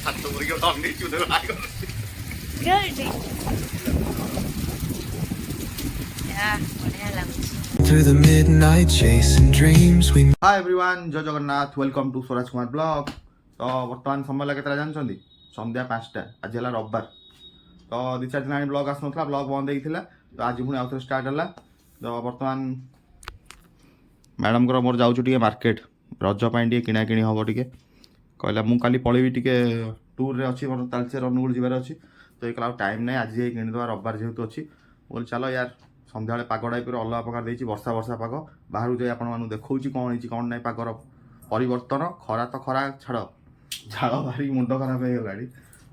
Through the midnight chasing dreams we hi everyone जय Jagannath welcome to Swaraj Kumar blog. तो बर्तमान समय लगे जानते संध्या 5टा आज है रविवार। तो 2-4 दिन आनी ब्लॉग आसना ब्लॉग बंद होता तो आज पुणी आउ थे स्टार्ट है। तो बर्तमान मैडम मोर जाऊँ मार्केट रजपाई किणा किणी हम टे कहला मुझे काली पलैबी टे टूर रे अच्छी मोर तालचेर अनुगुल जबार अच्छी तो ये टाइम ना आज किणीदे रविवार जेहेतु अच्छी बोल चल यार सन्ध्या पाग टाइप अलग प्रकार देखिए वर्षा वर्षा पाग बाहर जाए आपको देखा कौन है कौन ना पागर परिवर्तन खरा तो खरा छाड़ झाड़ बाहर मुंड खराब हो गला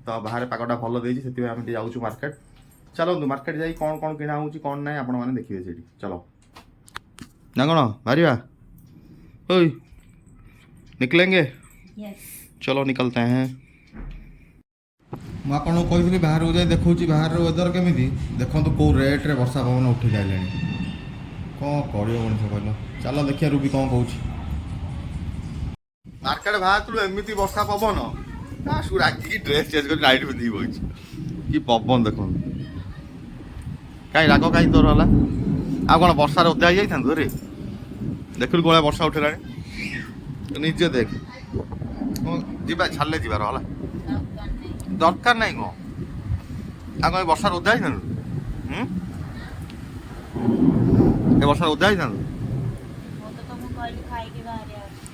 तो बाहर पागटा भल देती से आम जाऊँ मार्केट। चलतु मार्केट जाए कौन कौन किणा हो कौन ना आपण मैंने देखिए से चलो ना कौन बाहर ओई निकलेंगे yes. चलो निकलते हैं। मुझे आपको कही बाहर को जाए देखा बाहर वेदर केमी देखो कौ रेट्रे वर्षा पवन उठी जाए कौन कर मनीष कहल चलो देखिए रूबी कौन कौन मार्केट बाहर एमती वर्षा पवन राखी ड्रेस चेंज कर लाइट पिंधि बही कि पवन देख कहीं राग कहीं तोर है आ कौन वर्षार ओदा जाइए रे देखिलु कौन वर्षा उठेगा निजे देख जा छाड़े जीवार है दरकार ना कौन आ कौन वर्षार ओदा जाइए वर्षार ओदा जाइए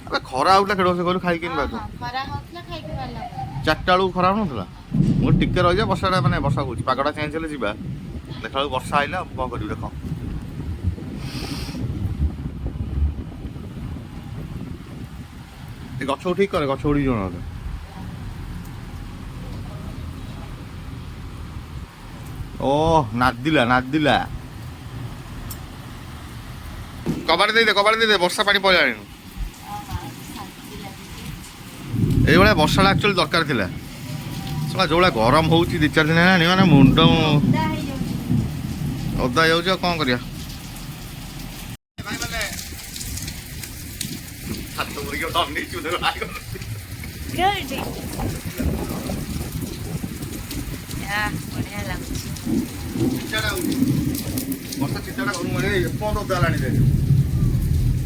अरे खरा होता खेड़ से कहलु खाई चार्टा बेलू खरा होना मुझे टिके रही वर्षा मैंने वर्षा कौन पगटा चेंज हेल्ले जा देखा वर्षा आइला कौन कर देख गछ ठीक करे गछ उड़ी जाना ओ नादिला नादिला कबाड़ दे वर्षा पानी पड़ा ये वर्षा एक्चुअली दरकार थिला सला जो गरम हो 2-4 दिन है मैंने मुंड ओदा हो कौन करिया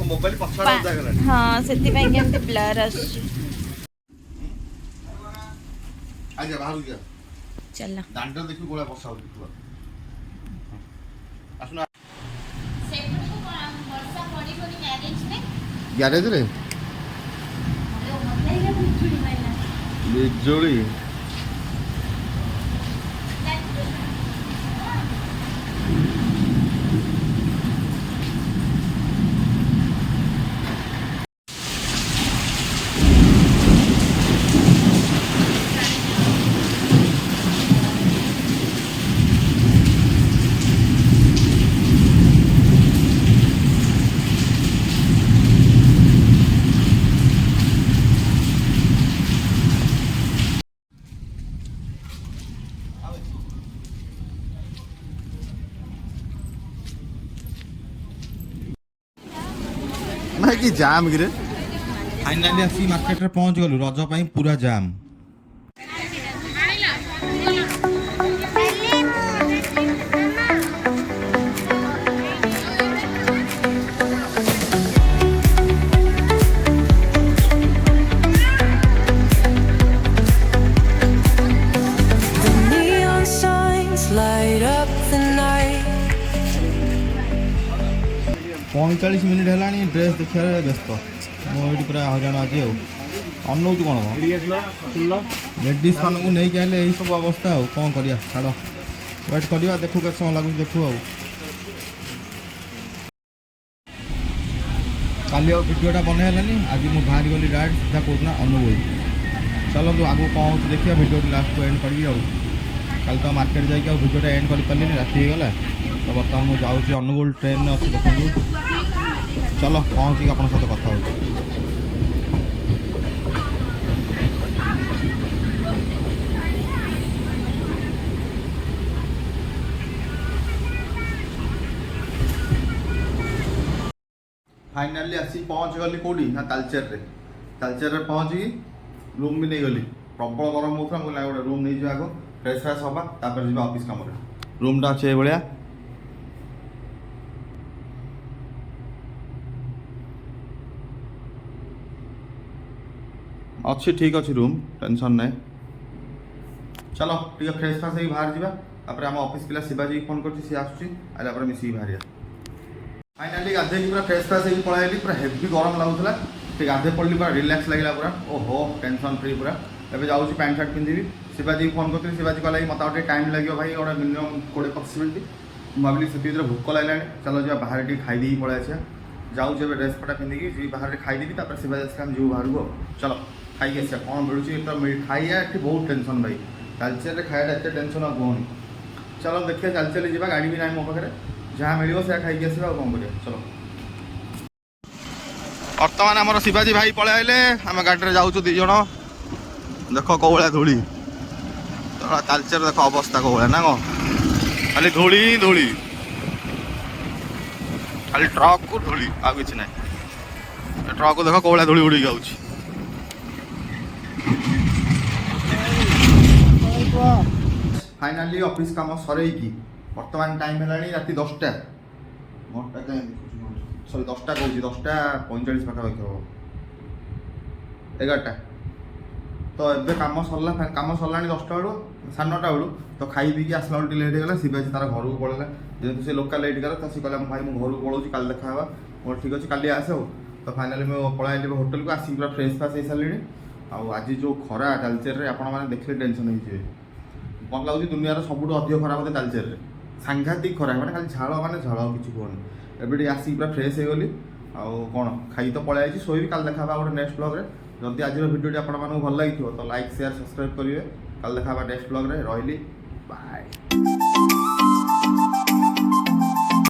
मोबाइल हाँ से ब्लर आजा बाहर जा चल दांडा देखि गोला वर्षा हो आसुना ग्यारेज रे बिजुली मैं कि जाम गिरे फाइनाली आसी मार्केट रे पहुंच गलु रज पई पूरा जाम पैंतालीस मिनिट है ड्रेस देखा व्यस्त मुझे पूरा हजान आज अनौ कौन लेडीज मान को नहीं आए यही सब अवस्था कौन करिया छाड़ वेट करवा देखू के समय लगुच देखू काली भिडियोटा बनईलानी आज मुझे बाहरी गली डायरेक्ट सीधा कौन अनुगुल चलतु आगू कौन हो देखिए भिडियो लास्ट को एंड करी कल तो मार्केट जाइए भिडियोटा एंड कर पारे राति होगला तो बर्तमान मुझे जाऊँगी अनुगुल ट्रेन अच्छी देखो चलो पहुँची आप सहित कथा हो फाइनाली आसी पहुँच गली कौटी ना तालचेर रे पहुँची रूम भी नहीं गली प्रबल गरम होता मुझे गोटे रूम नहीं जाए आग फ्रेश फ्रेश हवा तापर जी ऑफिस काम रूमटा अच्छे ये भाया अच्छी ठीक अच्छी रूम टेंशन ना चलो टे फ्रेश फ्रेश हो बाहर जापर आम ऑफिस पिला शिवाजी फोन कर सी आसुची मिसिक बाहर फाइनाली गाधे पूरा फ्रेश फ्रेश हो पलैली पूरा हेवी गरम लगुला ठीक गाधे पड़ी पूरा रिलैक्स लगे पूरा ओहो टेंशन फ्री पूरा एवं जाऊँगी पैंट सार्ट पिंधि शिवाजी फोन करी शिवाजी कहला कि मतलब गोटे टाइम लगे भाई गोटे मिनिमम 20-25 मिनट भाविली से भोक लगे चलो जा बाहर टी खाई पलि आसा जाऊँ जब ड्रेस पटा पिंधिकी बाहर खाईदेवी शिवाजी आस जीव बाहर को चलो खाई आसा कौन मिलूँ खाइया ये बहुत टेंशन भाई तालचेर खाया एत टेंशन आ कहनी चलो देखिए तालचेर जी गाड़ी भी ना मो पाखे जहाँ मिले से खाई आसा कौन कर चलो बर्तमान आम शिवाजी भाई पलि आए आम गाड़ी में जाऊँ दीज देख कौ भाया धूली तालचेर देख अवस्था कौ भाया ना कौन खाली धूली ही धूली खाली ट्रक को धूली आ कि ना ट्रक देख कौ भाया धूली उड़ी जाऊँ फाइनाली ऑफिस काम सरईकी बर्तमान टाइम है राति 10टा सॉरी 10टा कहूँ 10:45 पाखापाखि हम 11टा तो ये कम सरला 10टा बेलू 9:30 बेलू तो खाई पी आसला बेलू लेट होगा शिवाजी तार घर को पड़ेगा जेहतु से लोकल लेट गला तो सी कहला भाई मुझे घर को पलाऊँ कल देखा मोर ठीक अच्छे काली आस तो फाइनाली मुझे पलि होटेल को आसिक पूरा फ्रेश फ्राश हो सारे आज जो खरा तालचेर आपने देखले टेंशन हो मत लगे दुनिया सबुठ अधिक खरा बोलते तालचेर सांघातिक खरा मैंने खाली झाड़ मैंने झाड़ किसी कहनी एवं आसिक पूरा फ्रेश हो गली कौन खाई तो पलि आई शोबी काल देखा गोटे नेक्स्ट ब्लॉग रे जदि आज भिडियो आपको भल लगी तो लाइक शेयर सब्सक्राइब करेंगे काल देखा नेक्स्ट ब्लॉग रे रही बाय।